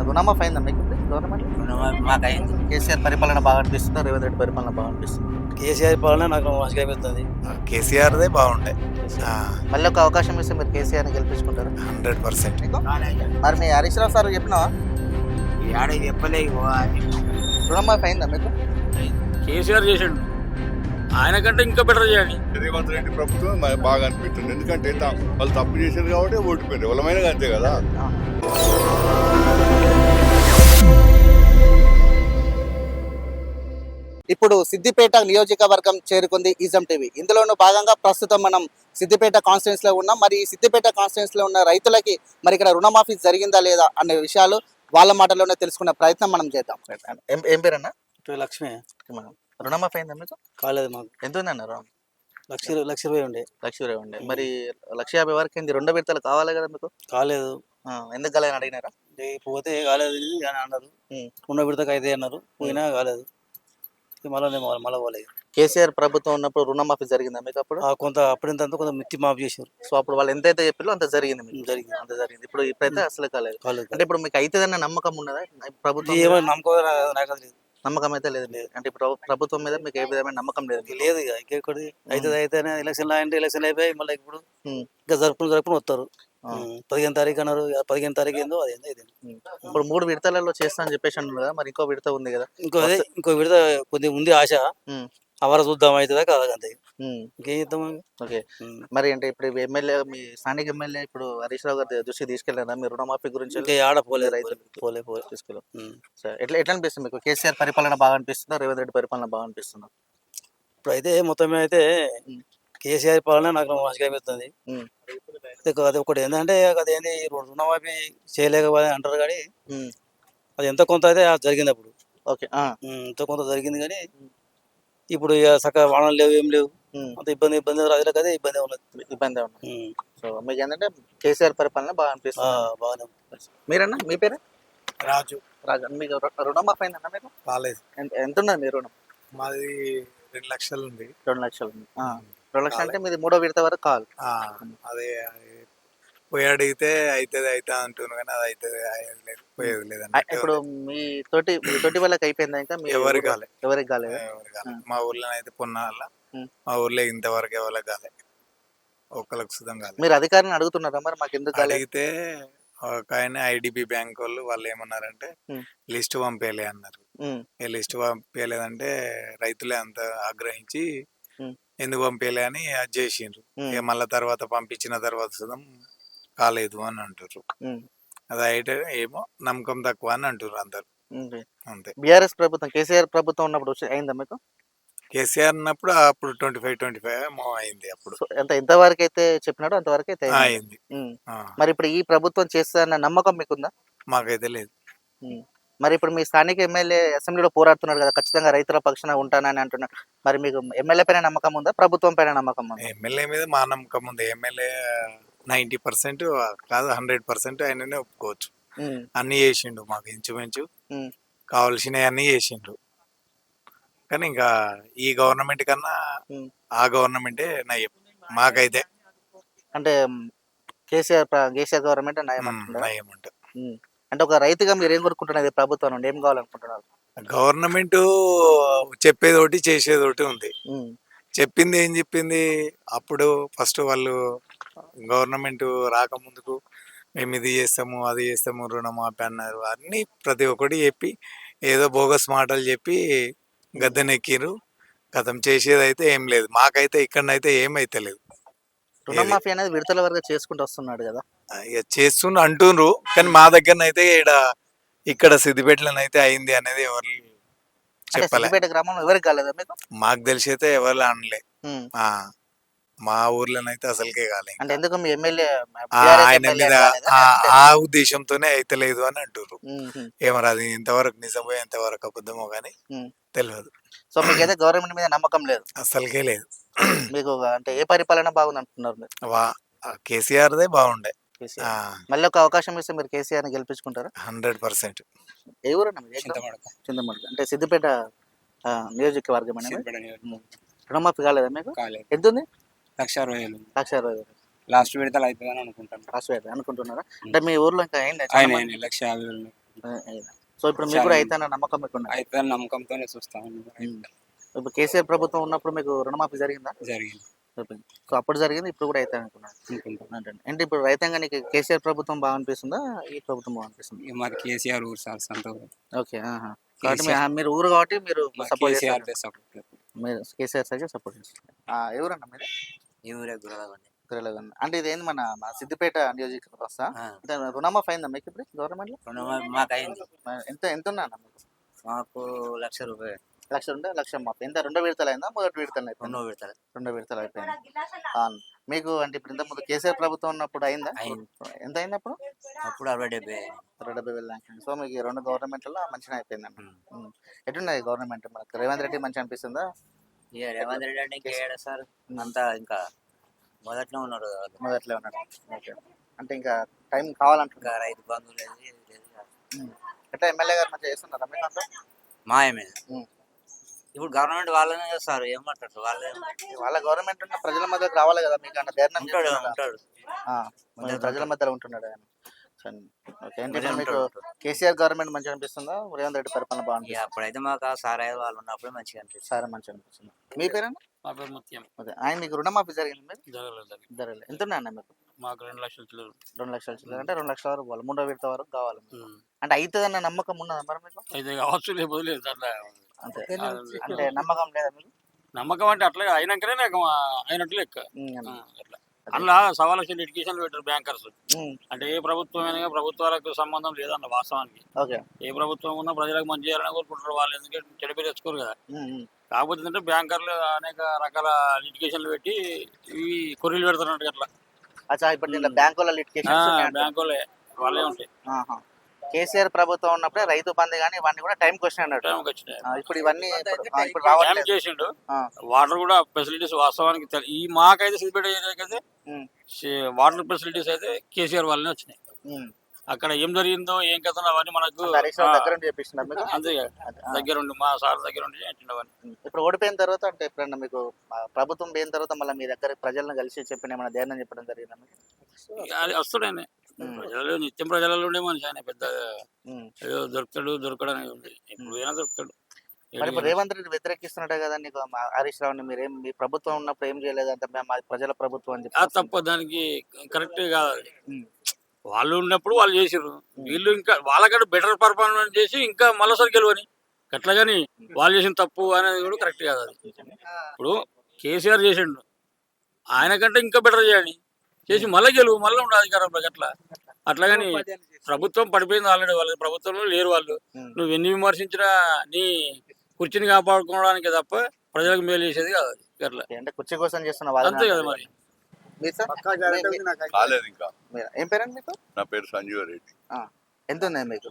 రుణమాఫీ అయిందా మీకు గవర్నమెంట్? మాకు అయింది. కేసీఆర్ పరిపాలన బాగా అనిపిస్తుందా, రేవంత్ రెడ్డి పరిపాలన బాగా అనిపిస్తుంది? కేసీఆర్ పాలన నాకు మంచిగా అనిపిస్తుంది. కేసీఆర్దే బాగుండే. మళ్ళీ ఒక అవకాశం ఇస్తే మీరు కేసీఆర్ని గెలిపించుకుంటారు? 100%. మీకు మరి మీ హరీష్ రావు సార్ చెప్పినావా ఆడ చెప్పలే రుణమాఫీ అయిందా మీకు? కేసీఆర్ చేసిండు, ఆయన కంటే ఇంకా బెటర్ చేయాలి. రేవంత్ రెడ్డి ప్రభుత్వం బాగా అనిపిస్తుంది. ఎందుకంటే వాళ్ళు తప్పు చేశారు కాబట్టి ఓడిపోయారు. వాళ్ళమైన అంతే కదా. ఇప్పుడు సిద్దిపేట నియోజకవర్గం చేరుకుంది ఈజం టీవీ. ఇందులోనూ భాగంగా ప్రస్తుతం మనం సిద్దిపేట కాన్స్టిట్యూన్స్ లో ఉన్నాం. మరి ఈ సిద్దిపేట కాన్స్టిట్యూన్స్ లో ఉన్న రైతులకి మరి ఇక్కడ రుణమాఫీ జరిగిందా లేదా అనే విషయాలు వాళ్ళ మాటల్లోనే తెలుసుకునే ప్రయత్నం మనం చేద్దాం. ఏం పేరన్నా? లక్ష్మి. రుణమాఫీ అయిందా మీకు? కాలేదు మాకు. ఎంత ఉందన్న రుణం? 1,20,000 ఉండే. 1,20,000 ఉండే. మరి 1,50,000 వరకు అయింది. 2 విడతలు కావాలి కదా మీకు? కాలేదు. ఎందుకు కాలేదని అడిగినారా? పోతే కాలేదు అని అన్నారు. 2వ విడతకు అయితే అన్నారు, పోయినా కాలేదు. మళ్ళీ పోలేదు. కేసీఆర్ ప్రభుత్వం ఉన్నప్పుడు రుణమాఫీ జరిగిందా మీకు? అప్పుడు కొంత అప్పుడింత కొంత మిత్తి మాఫీ చేశారు. సో అప్పుడు వాళ్ళు ఎంతైతే చెప్పారో అంత జరిగింది మీకు? జరిగింది. అంత జరిగింది. ఇప్పుడైతే అసలు కాలేదు. అంటే ఇప్పుడు మీకు అవుతుందన్న నమ్మకం ఉన్నదా ప్రభుత్వం? ఏమైనా నమ్మకం నాకు లేదు. నమ్మకం అయితే లేదు. అంటే ఇప్పుడు ప్రభుత్వం మీద మీకు ఏ విధమైన నమ్మకం లేదు? లేదు. ఇక ఇంకెక్కడి అయితేనే ఎలక్షన్లు అంటే ఎలక్షన్లు అయిపోయి మళ్ళీ ఇప్పుడు ఇంకా జరుపుకుని వస్తారు. 15వ తారీఖు అన్నారు. 15వ తారీఖు ఏందో అది ఏందో. ఇప్పుడు 3 విడతలలో చేస్తా అని చెప్పేసి అన్నారు కదా, మరి ఇంకో విడత ఉంది కదా? ఇంకో విడత కొద్దిగా ఉంది ఆశ. అవర చూద్దాం అవుతుందా కాదా అంతే. ఇంకేం చేద్దాం. ఓకే. మరి అంటే ఇప్పుడు ఎమ్మెల్యే, మీ స్థానిక ఎమ్మెల్యే ఇప్పుడు హరీష్ రావు గారి దృష్టికి తీసుకెళ్ళారా మీరు రుణమాఫీ గురించి? ఆడపోలేదు, రైతులు పోలే తీసుకెళ్ళాం. ఎట్లా అనిపిస్తుంది మీకు? కేసీఆర్ పరిపాలన బాగా అనిపిస్తుందా, రేవంత్ రెడ్డి పరిపాలన బాగా అనిపిస్తుందా? ఇప్పుడు అయితే మొత్తం అయితే కేసీఆర్ పాలన నాకు మంచిగా అనిపిస్తుంది. అది ఒకటి ఏంటంటే అదేంటి రుణమాఫీ చేయలేకపోతే అంటారు కానీ అది ఎంత కొంత అయితే జరిగింది అప్పుడు. ఓకే. ఎంతో కొంత జరిగింది కానీ ఇప్పుడు ఇక చక్కగా వాహనాలు లేవు, ఏం లేవు. అంత ఇబ్బంది రాజులకు అదే ఇబ్బంది ఉన్నది. సో మీకు ఏంటంటే కేసీఆర్ పరిపాలన బాగా అనిపిస్తుంది. బాగానే. మీరన్నా, మీ పేరు? రాజు. మీకు రుణమాఫీ అయిందన్నా మీకు? కాలేదు. ఎంత ఉన్నది మీ రుణం? మాది 2 లక్షలు ఉంది. 2 లక్షలు ఉంది. 2 లక్షలు అంటే మీది 3వ విడత వరకు కావాలి. అదే పోయి అడిగితే అవుతుంది అంటున్నాను కానీ అది అవుతుంది లేదు, పోయేది లేదండి. ఇప్పుడు మీ తోటి వాళ్ళకి అయిపోయిందా? ఇంకా ఎవరికి కాలేదు. ఎవరికి కాలేదు? మా ఊర్లో అయితే పొన్నాల మా ఊర్లో ఇంతవరకు ఎవరికి కాలేదు. ఒక్కరికి సుధం కాలేదు. మీరు అధికారిని అడుగుతున్నారా మరి మాకు ఎందుకు అడిగితే ఒక ఆయన ఐడిబి బ్యాంక్ వాళ్ళు ఏమన్నారంటే లిస్ట్ పంపేయాలి అన్నారు. లిస్ట్ పంపేయలేదంటే రైతులే అంత ఆగ్రహించి ఎందుకు పంపేయాలి అని అది చేసిండ్రు. ఇక మళ్ళీ తర్వాత పంపించిన తర్వాత సుధం కాలేదు అని అంటారు. అది అయితే ఏమో నమ్మకం తక్కువ అని అంటారు అందరు. అంతే. బీఆర్ఎస్ ప్రభుత్వం, కేసీఆర్ ప్రభుత్వం ఉన్నప్పుడు అయిందా మీకు? కేసీఆర్ ఉన్నప్పుడు అప్పుడు 25 అయింది. అప్పుడు ఎంతవరకు అయితే చెప్పినాడో అంతవరకు అయితే అయింది. మరి ఇప్పుడు ఈ ప్రభుత్వం చేస్తారన్న నమ్మకం మీకుందా? మాకైతే లేదు. మరి ఇప్పుడు మీ స్థానిక ఎమ్మెల్యే అసెంబ్లీలో పోరాడుతున్నాడు కదా, ఖచ్చితంగా రైతుల పక్షాన ఉంటానని అంటున్నాడు. మరి మీకు ఎమ్మెల్యే పైన నమ్మకం ఉందా, ప్రభుత్వం పైన నమ్మకం ఉందా? ఎమ్మెల్యే మీద మా నమ్మకం ఉంది. ఎమ్మెల్యే 90% కాదు 100% ఆయననే ఒప్పుకోవచ్చు. అన్ని చేసిండు మాకు, ఇంచుమించు కావాల్సినవి అన్ని చేసిండు. కానీ ఇంకా ఈ గవర్నమెంట్ కన్నా ఆ గవర్నమెంటే నయం మాకైతే. అంటే కేసీఆర్ గవర్నమెంట్ నయం ఉంటుంది. అంటే ఒక రైతుగా మీరు ఏం కోరుకుంటున్నారు ప్రభుత్వం నుండి? ఏం కావాలనుకుంటున్నారు? గవర్నమెంట్ చెప్పేది ఒకటి చేసేది ఒకటి ఉంది. చెప్పింది ఏం చెప్పింది అప్పుడు ఫస్ట్ వాళ్ళు గవర్నమెంట్ రాకముందుకు మేము ఇది చేస్తాము అది చేస్తాము రుణమాఫీ అన్నారు. అన్ని ప్రతి ఒక్కటి చెప్పి ఏదో బోగస్ మాటలు చెప్పి గద్దెనెక్కిరు. గతం చేసేది అయితే ఏం లేదు. మాకైతే ఇక్కడనైతే ఏమైతే లేదు. రుణమాఫీ అనేది విడతల వరకు చేసుకుంటూ వస్తున్నాడు కదా, ఇక చేస్తున్న అంటుండ్రు. కానీ మా దగ్గరనైతే ఇక్కడ సిద్దిపేటలోనైతే అయింది అనేది ఎవరు చెప్పలేదు. గ్రామంలో ఎవరికి కాలేదా మీకు? మాకు తెలిసి అయితే ఎవరు అనలే. మా ఊర్లోనైతే అసలుకే కాలేదు. అంటే ఎందుకు మీ ఎమ్మెల్యే ఆయన మీద ఆ ఉద్దేశంతోనే అయితే లేదు అని అంటారు. ఏమరా అది ఎంతవరకు నిజమో ఎంతవరకు అబద్ధమో కానీ తెలియదు. సో మీకైతే గవర్నమెంట్ మీద నమ్మకం లేదు? అసలుకే లేదు. మీకు అంటే ఏ పరిపాలన బాగుంది అంటున్నారు మీరు? కేసీఆర్దే బాగుండే. మళ్ళీ ఒక అవకాశం ఇస్తే మీరు కేసీఆర్ ని గెలిపించుకుంటారా? 100%. ఏ ఊరన్నా? చింతమడక. అంటే సిద్దిపేట నియోజకవర్గం. రుణమాఫీ కాలేదా మీకు? ఎంత ఉంది? 1,60,000. 1,60,000 లాస్ట్ విడతలు అవుతుందని అనుకుంటాను. లాస్ట్ విడత అనుకుంటున్నారా? అంటే మీ ఊర్లో ఇంకా అయిందా? 1,50,000. సో ఇప్పుడు మీకు కూడా అయితే నమ్మకం మీకు ఉన్నది. అయితే నమ్మకంతోనే చూస్తాను. ఇప్పుడు కేసీఆర్ ప్రభుత్వం ఉన్నప్పుడు మీకు రుణమాఫీ జరిగిందా? జరిగింది సో అప్పుడు జరిగింది, ఇప్పుడు కూడా అయితే అనుకున్నాను. అనుకుంటాను. అంటే ఇప్పుడు రైతాంగానికి కేసీఆర్ ప్రభుత్వం బాగా అనిపిస్తుందా, ఈ ప్రభుత్వం బాగా అనిపిస్తుంది? ఇక మరి కేసీఆర్ ఊరు సార్ సొంత ఊరు. ఓకే. కాబట్టి మీరు ఊరు కాబట్టి మీరు సపోర్ట్ కేసీఆర్ సపోర్ట్. మీరు కేసీఆర్ సైడ్ సపోర్ట్ చేస్తారు. ఎవరన్నా మీరు? ఈ ఊరే గురవని. తెలియదు. అంటే ఇదేంది మన సిద్దిపేట నియోజకవర్గం వస్తా? అంటే రుణమాఫీ అయిందా మీకు ఇప్పుడు గవర్నమెంట్ లో? మాకు అయింది. ఎంత ఉన్నా అన్న మీకు? మాకు ₹1,00,000. లక్ష ఉంటే లక్ష మాఫీ. ఎంత రెండో విడతలు అయిందా, మొదటి విడతలు అయిపోయింది? రెండో విడతలు అయిపోయింది. మీకు అంటే ఇప్పుడు ఇంత ముందు కేసీఆర్ ప్రభుత్వం ఉన్నప్పుడు అయిందా? ఎంత అయింది అప్పుడు? అప్పుడు 60,000 70,000. సో మీకు ఈ రెండు గవర్నమెంట్లలో మంచిగా అయిపోయిందండి. ఎట్టున్నాయి గవర్నమెంట్? మనకు రేవంత్ రెడ్డి మంచిగా అనిపిస్తుందా? ఇక రేవంత్ రెడ్డి అంటే ఇంకా సార్ అంతా ఇంకా మొదట్లో ఉన్నాడు. మొదట్లో ఉన్నాడు. ఓకే. అంటే ఇంకా టైం కావాలంటున్నా. ఇంకా రైతు బంధువు లేదు, ఏది లేదు. ఎట్లా ఎమ్మెల్యే గారు మంచిగా చేస్తున్నారా మీకు అంతా? మా ఎమ్మెల్యే ఇప్పుడు గవర్నమెంట్ వాళ్ళనే చేస్తారు, ఏం మాట్లాడతారు వాళ్ళే. వాళ్ళ గవర్నమెంట్ ఉన్న ప్రజల మధ్యకి రావాలి కదా, మీకు అన్న ధైర్యం ఉంటాడు. ప్రజల మధ్యలో ఉంటున్నాడు ఆయన. ఓకే. ఏంటంటే మీకు కేసీఆర్ గవర్నమెంట్ మంచిగా అనిపిస్తుందా, రేవంత్ రెడ్డి పరిపాలన బాగుంది? అప్పుడైతే మాకు ఆ సారాయి వాళ్ళు ఉన్నప్పుడు మంచిగా అనిపిస్తుంది. సార్ మంచిగా అనిపిస్తుంది. మీ పేరేనా? మా పేరు ముత్యం. అదే ఆయన మీకు రుణమాఫీ జరిగింది మీరు? జరగలేదు. జరగలేదు. ఎంత ఉన్నాయన్న మీకు? మాకు 2,00,000 చిల్లర. 2 లక్షల చిల్లర. అంటే 2 లక్షల వరకు పోవాలి, మూడో విడత వరకు కావాలి. అంటే అవుతుందన్న నమ్మకం ఉన్నదా మరి మీకు? అయితే కావచ్చు, లేకపోతే లేదు. అట్లా అంతే. అంటే నమ్మకం లేదా మీకు? నమ్మకం అంటే అట్లా అయినాకనే నాకు అయినట్లు లెక్క. అట్లా అందులో సవాలక్ష ఎడ్యుకేషన్ పెట్టారు బ్యాంకర్స్. అంటే ఏ ప్రభుత్వం అయినా ప్రభుత్వాలకు సంబంధం లేదన్న వాస్తవానికి. ఓకే. ఏ ప్రభుత్వం ఉన్నా ప్రజలకు మంచి చేయాలని కోరుకుంటారు వాళ్ళు, ఎందుకంటే చెడు పేరు తెచ్చుకోరు కదా. కాకపోతే ఏంటంటే బ్యాంకర్లు అనేక రకాల లిటికేషన్లు పెట్టి ఇవి కొర్రీలు పెడతారు అట్లా. అచ్చా, ఇప్పుడు దీంట్లో బ్యాంకుల లిటికేషన్ బ్యాంకులే వాళ్ళే ఉంటాయి. కేసీఆర్ ప్రభుత్వం ఉన్నప్పుడే రైతు బంధు కానీ ఇవన్నీ కూడా టైం క్వశ్చన్ అన్నట్టు. టైంకి వచ్చినాయి. ఇప్పుడు ఇవన్నీ ఇప్పుడు డ్యామ్ రావట్లేదు. చేసిండు. వాటర్ కూడా ఫెసిలిటీస్ వాస్తవానికి ఈ మాకైతే సిద్దిపేట ఏరియాకైతే వాటర్ ఫెసిలిటీస్ అయితే కేసీఆర్ వాళ్ళనే వచ్చినాయి. అక్కడ ఏం జరిగిందో ఏం కథ అవన్నీ మనకు హరీష్ రావు దగ్గర నుండి చెప్పిస్తున్నారు మీకు? అంతే దగ్గర ఉండి మా సార్ దగ్గర ఉండి అవన్నీ. ఇప్పుడు ఓడిపోయిన తర్వాత అంటే ఎప్పుడన్నా మీకు ప్రభుత్వం పోయిన తర్వాత మళ్ళీ మీ దగ్గర ప్రజలను కలిసి చెప్పిన ఏమైనా ధైర్యం చెప్పడం జరిగిందా మీకు? అది వస్తాడు ప్రజలు, నిత్యం ప్రజలలో ఉండే మనిషి ఆయన. పెద్ద ఏదో దొరకడం అనేది ఉంది, ఎప్పుడు అయినా దొరుకుతాడు. మరి ఇప్పుడు రేవంత్ రెడ్డి వ్యతిరేకిస్తున్నట్టే కదా నీకు హరీష్ రావుని, మీరేం మీ ప్రభుత్వం ఉన్నప్పుడు ఏం చేయలేదు అంటే మేము ప్రజల ప్రభుత్వం అని చెప్పి? తప్ప దానికి కరెక్ట్ కాదు. వాళ్ళు ఉన్నప్పుడు వాళ్ళు చేసారు, వీళ్ళు ఇంకా వాళ్ళకంటే బెటర్ పర్ఫార్మెన్స్ చేసి ఇంకా మళ్ళీసారి గెలవని అట్లా. కానీ వాళ్ళు చేసిన తప్పు అనేది కూడా కరెక్ట్ కాదు. అది ఇప్పుడు కేసీఆర్ చేసిండు, ఆయన కంటే ఇంకా బెటర్ చేయండి చేసి మళ్ళీ గెలువు, మళ్ళీ ఉండే అధికారంలోకి అట్లా. అట్లాగని ప్రభుత్వం పడిపోయింది ఆల్రెడీ, వాళ్ళ ప్రభుత్వంలో లేరు వాళ్ళు. నువ్వు ఎన్ని విమర్శించినా నీ కుర్చీని కాపాడుకోవడానికి తప్ప ప్రజలకు మేలు చేసేది కాదు. అట్లా అంటే కుర్చీ కోసం చేస్తున్న అంతే కదా మరి. కాలేదు ఇంకా. ఏం పేరండి మీకు? నా పేరు సంజీవ రెడ్డి. ఎంత ఉన్నాయి మీకు?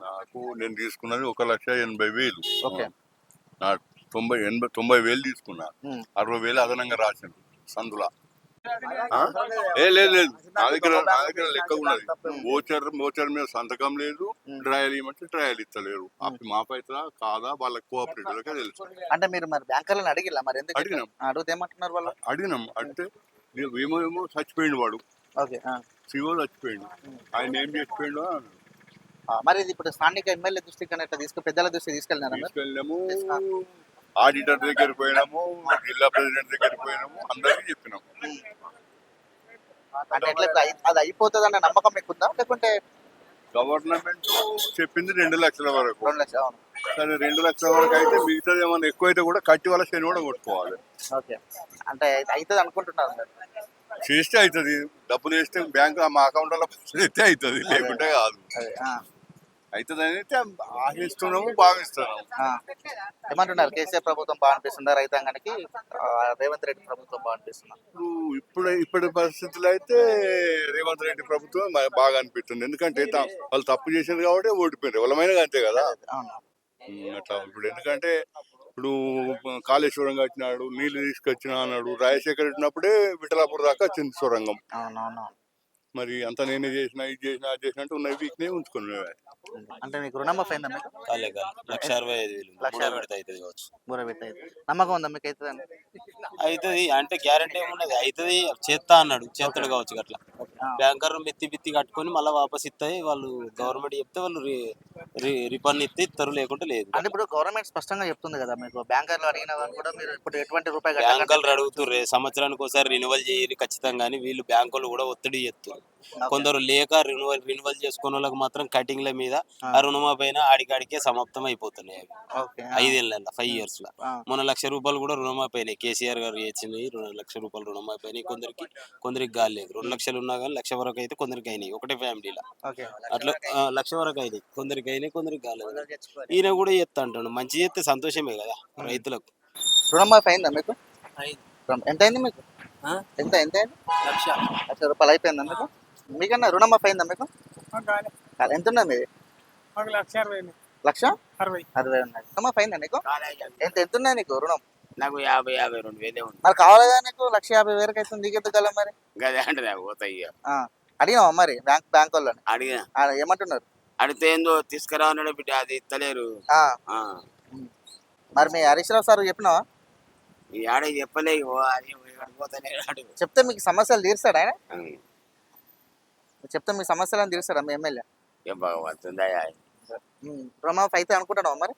నాకు నేను తీసుకున్నది 1,80,000. ఓకే. నా 90,000 తీసుకున్నా. 60,000 అదనంగా రాశాను సందులా. లేదు, నా దగ్గర లెక్క ఉన్నది. ఓచర్ మీద సంతకం లేదు, ట్రయల్ ఇవ్వమంటే ట్రయల్ ఇస్తలేరు. అప్పుడు మా పైసలా కాదా వాళ్ళకి కోఆపరేటివ్ తెలుసు. అంటే మీరు మరి బ్యాంకర్లను అడిగిలా మరి? ఎందుకు అడిగినాం. అడిగితే ఏమంటున్నారు వాళ్ళు? అడిగినాం అంటే ఏమో చచ్చిపోయిండు వాడు. ఓకే. శివో చచ్చిపోయిండు, ఆయన ఏం చచ్చిపోయిండు. మరి ఇది ఇప్పుడు స్థానిక ఎమ్మెల్యే దృష్టికి ఇట్లా పెద్దల దృష్టికి తీసుకెళ్ళాము, ఆడిటర్ దగ్గర పోయినాము, జిల్లా ప్రెసిడెంట్ దగ్గర పోయినాము, అందరికీ చెప్పినాము. అంటే ఎట్లా అది అయిపోతుంది అన్న నమ్మకం మీకుందా? లేకుంటే గవర్నమెంట్ చెప్పింది 2 లక్షల వరకు. 2 లక్షలు. అవును. సరే 2 లక్షల వరకు అయితే మిగతాది ఏమన్నా ఎక్కువ అయితే కూడా కట్టి వాళ్ళ శని కూడా కొట్టుకోవాలి. ఓకే. అంటే అవుతుంది అనుకుంటున్నారు? చేస్తే అవుతుంది, డబ్బులు వేస్తే బ్యాంక్ మా అకౌంట్లో పైసలు అయితే అవుతుంది, లేకుంటే కాదు. అవుతుంది అని అయితే ఆశిస్తున్నాము, భావిస్తున్నాము. ఏమంటున్నారు? కేసీఆర్ ప్రభుత్వం బాగా అనిపిస్తుందా రైతాంగానికి, రేవంత్ రెడ్డి ప్రభుత్వం బాగా అనిపిస్తుందా? ఇప్పటి పరిస్థితుల్లో అయితే రేవంత్ రెడ్డి ప్రభుత్వం బాగా అనిపిస్తుంది. ఎందుకంటే వాళ్ళు తప్పు చేశారు కాబట్టి ఓడిపోయారు, ఎవరమైనా అంతే కదా. అట్లా ఇప్పుడు ఎందుకంటే ఇప్పుడు కాళేశ్వరం కట్టినాడు, నీళ్లు తీసుకొచ్చినా అన్నాడు. రాజశేఖర్ వచ్చినప్పుడే విఠలాపూర్ దాకా వచ్చింది సొరంగం. మరి అంత నేనే చేసినా, ఇది చేసినా, అది చేసినా అంటే ఉన్న వీక్నే ఉంచుకున్నా. అంటే మీకు రుణమాఫీ అయిందా మీకు? 1,65,000 నమ్మకం ఉందా మీకు? అవుతుంది అవుతుంది అంటే గ్యారంటీ ఏమున్నది, అవుతుంది చేస్తా అన్నాడు, చేస్తాడు కావచ్చు అట్లా. బ్యాంకర్ మెత్తి కట్టుకొని మళ్ళీ వాపస్ ఇస్తాయి. వాళ్ళు గవర్నమెంట్ చెప్తే వాళ్ళు రిఫండ్ ఇస్తే ఇస్తారు, లేకుంటే లేదు. అంటే ఇప్పుడు గవర్నమెంట్ స్పష్టంగా చెప్తుంది కదా మీకు, బ్యాంకర్లు అడిగిన వాళ్ళు కూడా మీరు ఇప్పుడు ఎటువంటి రూపాయి బ్యాంకులు అడుగుతుర్రే సంవత్సరానికి ఒకసారి రెన్యువల్ చేయరు ఖచ్చితంగా అని, వీళ్ళు బ్యాంకులు కూడా ఒత్తిడి చేస్తారు. కొందరు లేక రెన్యువల్ చేసుకున్న వాళ్ళకి మాత్రం కటింగ్ల మీద ఆ రుణమాఫీ అయినా ఆడికాడికే సమాప్తం అయిపోతున్నాయి. 5 ఏళ్ళ 5 years లో మొన్న ₹1,00,000 కూడా రుణమాఫీ అయినాయి. కేసీఆర్ గారు చేసినాయి. ₹2,00,000 రుణమాఫీ అయినాయి. కొందరికి కాలేదు. 2 లక్షలు ఉన్నా కానీ 1,00,000 వరకు అయితే కొందరికి అయినాయి. ఒకటే ఫ్యామిలీలో అట్లా 1,00,000 వరకు అయినాయి. కొందరికి అయినాయి, కొందరికి కాలేదు. ఈయన కూడా చెప్తా అంటాడు, మంచి చేస్తే సంతోషమే కదా రైతులకు. రుణమాఫీ అయిందా మీకు? ఎంత అయింది మీకు? ఎంత ఎంత అయింది? ₹1,00,000 అయిపోయిందా మీకు? మీకన్నా రుణమాఫీ అయిందా మీకు? ఎంత ఉన్నది మీది? 1,60,000 ఉన్నది. రుణమాఫీ అయిందా నీకు? ఎంత ఎంత ఉన్నది నీకు రుణం? నాకు 52,000 ఉంది. మరి కావాలి కదా నీకు? 1,50,000 అవుతుంది. నీకెందుకు కల మరి? గదే అంటే నాకు పోతాయి. అడిగినావా మరి బ్యాంక్ వాళ్ళని? అడిగిన ఏమంటున్నారు? అడిగితే ఏందో తీసుకురా అన్నాడు బిడ్డ, అది ఇస్తలేరు. మరి మీ హరీష్ రావు సార్ చెప్పినావా? ఈ ఆడ చెప్పలే, చెప్తే మీకు సమస్యలు తీరుస్తాడా ఆయన? చెప్తే మీ సమస్యలను తీరుస్తాడా మీ ఎమ్మెల్యే? భగవంతుందా రుణమాఫీ అయితే అనుకుంటున్నావా మరి?